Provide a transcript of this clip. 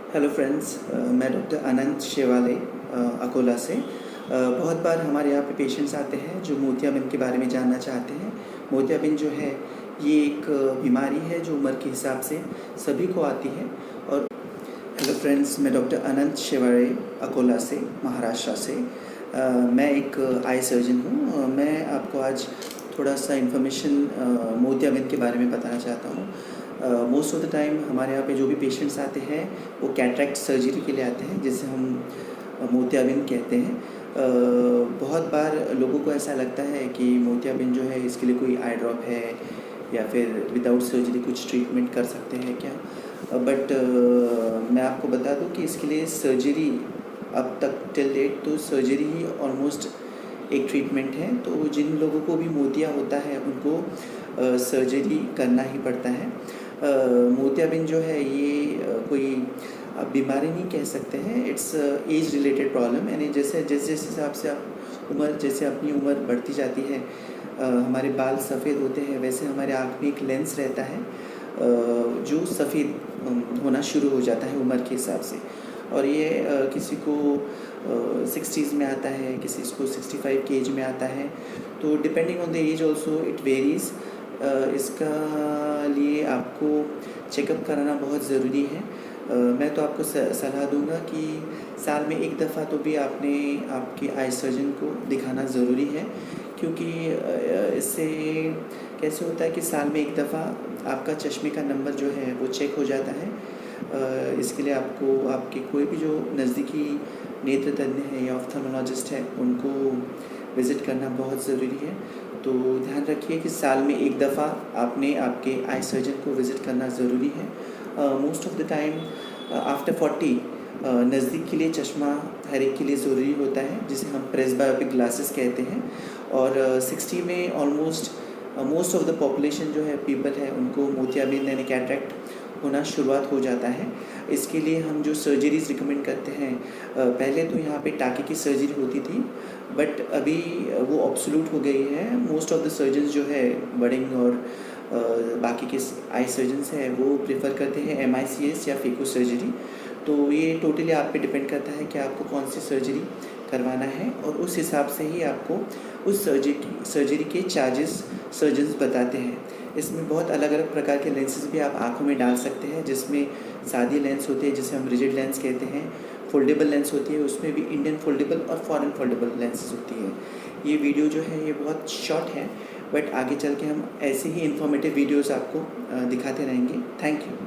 Hello friends, मैं doctor अनंत शेवाले अकोला से। बहुत बार हमारे यहाँ पे पेशेंट्स आते हैं जो मोतियाबिंद के बारे में जानना चाहते हैं। मोतियाबिंद जो है ये एक बीमारी है जो उम्र के हिसाब से सभी को आती है। और हेलो फ्रेंड्स, मैं डॉक्टर अनंत शेवाले अकोला से, महाराष्ट्र से। मैं एक आई सर्जन हूँ। मैं आपको आज थोड़ा सा इन्फॉर्मेशन मोतियाबिंद के बारे में बताना चाहता हूँ। मोस्ट ऑफ द टाइम हमारे यहाँ पे जो भी पेशेंट्स आते हैं वो कैटरेक्ट सर्जरी के लिए आते हैं, जिसे हम मोतियाबिंद कहते हैं। बहुत बार लोगों को ऐसा लगता है कि मोतियाबिंद जो है इसके लिए कोई आई ड्रॉप है या फिर विदाउट सर्जरी कुछ ट्रीटमेंट कर सकते हैं क्या। बट मैं आपको बता दूं कि इसके लिए सर्जरी अब तक टिल डेट तो सर्जरी ही ऑलमोस्ट एक ट्रीटमेंट है। तो जिन लोगों को भी मोतिया होता है उनको सर्जरी करना ही पड़ता है। मोतियाबिंद जो है ये कोई आप बीमारी नहीं कह सकते हैं, इट्स एज रिलेटेड प्रॉब्लम। यानी जैसे जैसे हिसाब से आप जैसे अपनी उम्र बढ़ती जाती है, हमारे बाल सफ़ेद होते हैं, वैसे हमारे आँख में एक लेंस रहता है जो सफ़ेद होना शुरू हो जाता है उम्र के हिसाब से। और ये किसी को 60s में आता है, किसी को 65 की एज में आता है। तो depending on the age also it varies. इसका लिए आपको चेकअप कराना बहुत ज़रूरी है। मैं तो आपको सलाह दूंगा कि साल में एक दफ़ा तो भी आपने आपके आई सर्जन को दिखाना ज़रूरी है, क्योंकि इससे कैसे होता है कि साल में एक दफ़ा आपका चश्मे का नंबर जो है वो चेक हो जाता है। इसके लिए आपको आपके कोई भी जो नज़दीकी नेत्र तज्ञ है या ऑफ्थल्मोलॉजिस्ट है उनको विज़िट करना बहुत ज़रूरी है। तो ध्यान रखिए कि साल में एक दफ़ा आपने आपके आई सर्जन को विज़िट करना ज़रूरी है। Most of the time after 40 नज़दीक के लिए चश्मा हर एक के लिए ज़रूरी होता है, जिसे हम प्रेस्बायोपिक ग्लासेस कहते हैं। और 60 में almost most of the population जो है पीपल है उनको मोतियाबिंद यानी कैटरेक्ट होना शुरुआत हो जाता है। इसके लिए हम जो सर्जरीज़ रिकमेंड करते हैं, पहले तो यहाँ पे टाँके की सर्जरी होती थी, बट अभी वो ऑब्सोल्यूट हो गई है। मोस्ट ऑफ द सर्जन्स जो है बडिंग और बाकी के आई सर्जन्स हैं वो प्रेफर करते हैं MICS या फेको सर्जरी। तो ये टोटली आप पे डिपेंड करता है कि आपको कौन सी सर्जरी करवाना है, और उस हिसाब से ही आपको उस सर्जरी के चार्जेस सर्जन्स बताते हैं। इसमें बहुत अलग अलग प्रकार के लेंसेज भी आप आँखों में डाल सकते हैं, जिसमें सादी लेंस होते हैं जिसे हम रिजिड लेंस कहते हैं, फोल्डेबल लेंस होती है, उसमें भी इंडियन फोल्डेबल और फॉरेन फोल्डेबल लेंसेज होती है। ये वीडियो जो है ये बहुत शॉर्ट है, बट आगे चल के हम ऐसे ही इन्फॉर्मेटिव वीडियोज़ आपको दिखाते रहेंगे। Thank you.